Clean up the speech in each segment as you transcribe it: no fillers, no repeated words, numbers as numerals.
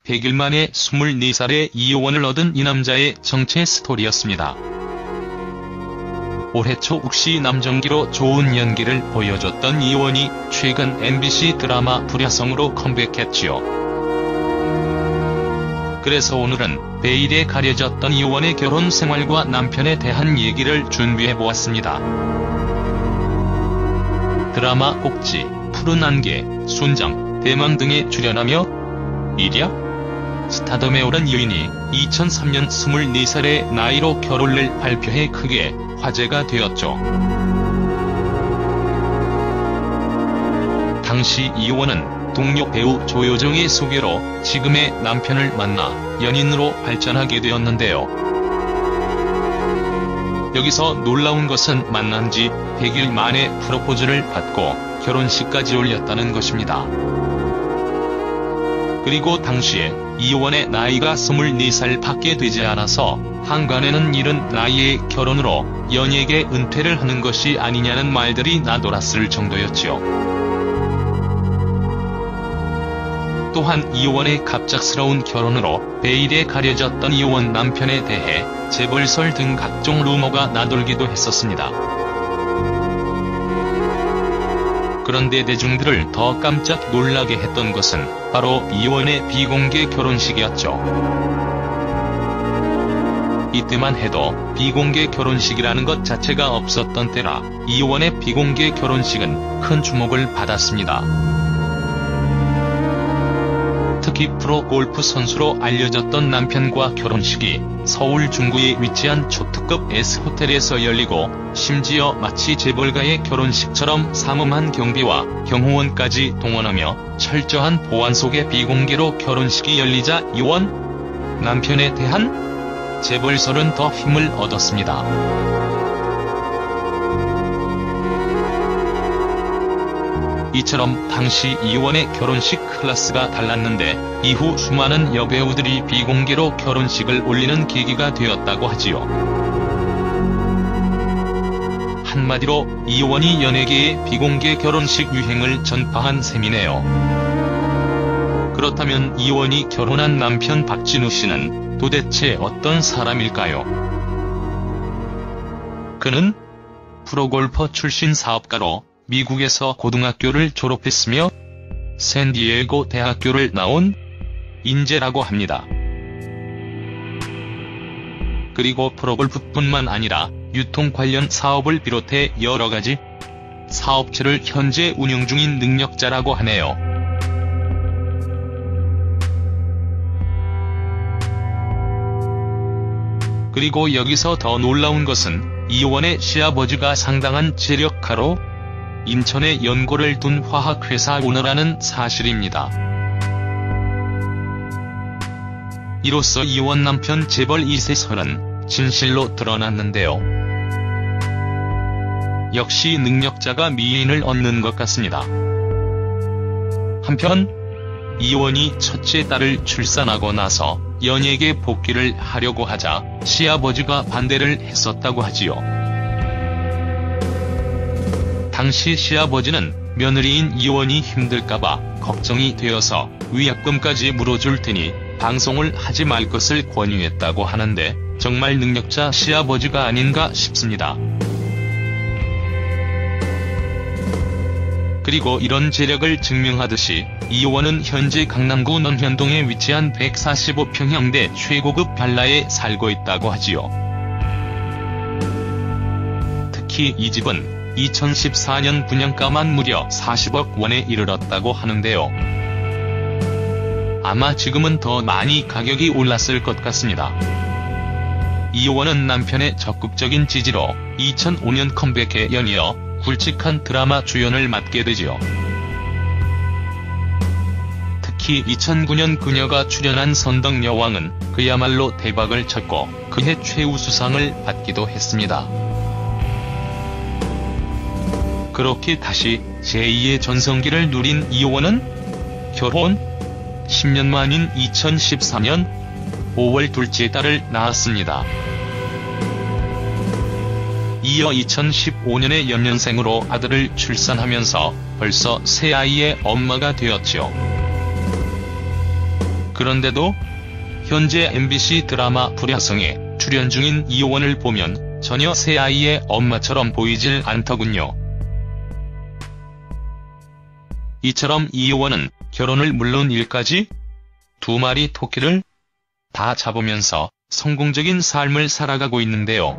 100일 만에 24살의 이효원을 얻은 이 남자의 정체 스토리였습니다. 올해 초 혹시 남정기로 좋은 연기를 보여줬던 이효원이 최근 MBC 드라마 불야성으로 컴백했지요. 그래서 오늘은 베일에 가려졌던 이효원의 결혼 생활과 남편에 대한 얘기를 준비해보았습니다. 드라마 꼭지, 푸른 안개, 순정, 대망 등에 출연하며 이랴? 스타덤에 오른 여인이 2003년 24살의 나이로 결혼을 발표해 크게 화제가 되었죠. 당시 이효원은 동료 배우 조효정의 소개로 지금의 남편을 만나 연인으로 발전하게 되었는데요. 여기서 놀라운 것은 만난 지 100일 만에 프로포즈를 받고 결혼식까지 올렸다는 것입니다. 그리고 당시에 이효원의 나이가 24살 밖에 되지 않아서 한간에는 이른 나이의 결혼으로 연예계 은퇴를 하는 것이 아니냐는 말들이 나돌았을 정도였지요. 또한 이효원의 갑작스러운 결혼으로 베일에 가려졌던 이효원 남편에 대해 재벌설 등 각종 루머가 나돌기도 했었습니다. 그런데 대중들을 더 깜짝 놀라게 했던 것은 바로 이효원의 비공개 결혼식이었죠. 이때만 해도 비공개 결혼식이라는 것 자체가 없었던 때라 이효원의 비공개 결혼식은 큰 주목을 받았습니다. 특히 프로골프 선수로 알려졌던 남편과 결혼식이 서울 중구에 위치한 초특급 S호텔에서 열리고 심지어 마치 재벌가의 결혼식처럼 삼엄한 경비와 경호원까지 동원하며 철저한 보안 속에 비공개로 결혼식이 열리자 이효원 남편에 대한 재벌설은 더 힘을 얻었습니다. 이처럼 당시 이효원의 결혼식 클래스가 달랐는데 이후 수많은 여배우들이 비공개로 결혼식을 올리는 계기가 되었다고 하지요. 한마디로 이효원이 연예계의 비공개 결혼식 유행을 전파한 셈이네요. 그렇다면 이효원이 결혼한 남편 박진우 씨는 도대체 어떤 사람일까요? 그는 프로골퍼 출신 사업가로 미국에서 고등학교를 졸업했으며 샌디에고 대학교를 나온 인재라고 합니다. 그리고 프로골프뿐만 아니라 유통 관련 사업을 비롯해 여러가지 사업체를 현재 운영 중인 능력자라고 하네요. 그리고 여기서 더 놀라운 것은 이효원의 시아버지가 상당한 재력가로 인천에 연고를 둔 화학회사 오너라는 사실입니다. 이로써 이효원 남편 재벌 2세설은 진실로 드러났는데요. 역시 능력자가 미인을 얻는 것 같습니다. 한편 이효원이 첫째 딸을 출산하고 나서 연예계 복귀를 하려고 하자 시아버지가 반대를 했었다고 하지요. 당시 시아버지는 며느리인 이효원이 힘들까봐 걱정이 되어서 위약금까지 물어줄 테니 방송을 하지 말 것을 권유했다고 하는데 정말 능력자 시아버지가 아닌가 싶습니다. 그리고 이런 재력을 증명하듯이 이효원은 현재 강남구 논현동에 위치한 145평형대 최고급 빌라에 살고 있다고 하지요. 특히 이 집은 2014년 분양가만 무려 40억 원에 이르렀다고 하는데요. 아마 지금은 더 많이 가격이 올랐을 것 같습니다. 이효원은 남편의 적극적인 지지로 2005년 컴백에 연이어 굵직한 드라마 주연을 맡게 되지요. 특히 2009년 그녀가 출연한 선덕여왕은 그야말로 대박을 쳤고 그해 최우수상을 받기도 했습니다. 그렇게 다시 제2의 전성기를 누린 이효원은 결혼 10년 만인 2014년 5월 둘째 딸을 낳았습니다. 이어 2015년에 연년생으로 아들을 출산하면서 벌써 새 아이의 엄마가 되었죠. 그런데도 현재 MBC 드라마 불야성에 출연 중인 이효원을 보면 전혀 새 아이의 엄마처럼 보이질 않더군요. 이처럼 이효원은 결혼을 물론 일까지 2마리 토끼를 다 잡으면서 성공적인 삶을 살아가고 있는데요.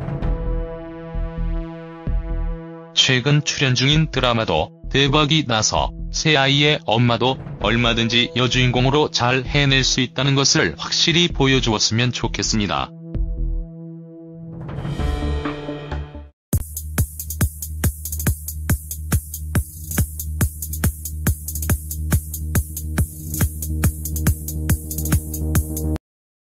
최근 출연 중인 드라마도 대박이 나서 새 아이의 엄마도 얼마든지 여주인공으로 잘 해낼 수 있다는 것을 확실히 보여주었으면 좋겠습니다.